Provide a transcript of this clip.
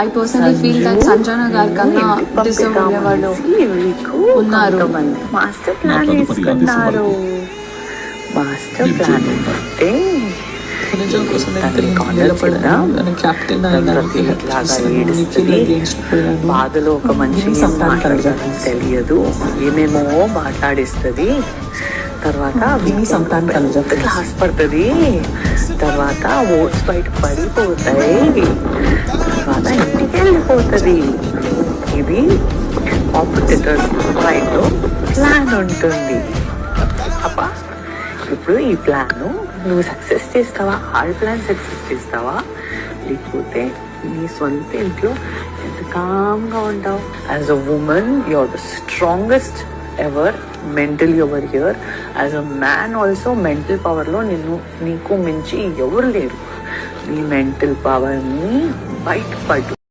I personally feel that Sanjana గారి కన్నా deserve అయ్యే వాళ్ళు ఉన్నారు. మాస్టర్ ప్లాన్ వేసుకున్నారు. మాస్టర్ ప్లాన్ అంటే బాధలో ఒక మనిషి తెలియదు, ఏమేమో మాట్లాడిస్తుంది. తర్వాత క్లాస్ పడుతుంది. తర్వాత ఓట్స్ బయట పడిపోతాయి. తర్వాత ఇంటికి వెళ్ళిపోతుంది. ఇది కాంపిటీటర్స్ మైండ్లో ప్లాన్ ఉంటుంది. అబ్బా ఇప్పుడు ఈ ప్లాన్ నువ్వు సక్సెస్ చేస్తావా, ఆల్ ప్లాన్ సక్సెస్ చేస్తావా, లేకపోతే నీ సొంత ఇంట్లో ఎంత కామ్గా ఉంటావు? As a woman you are the strongest ever mentally over here. As a man also mental పవర్లో నీకు మించి ఎవరు లేరు. నీ మెంటల్ పవర్ని బయటపడు.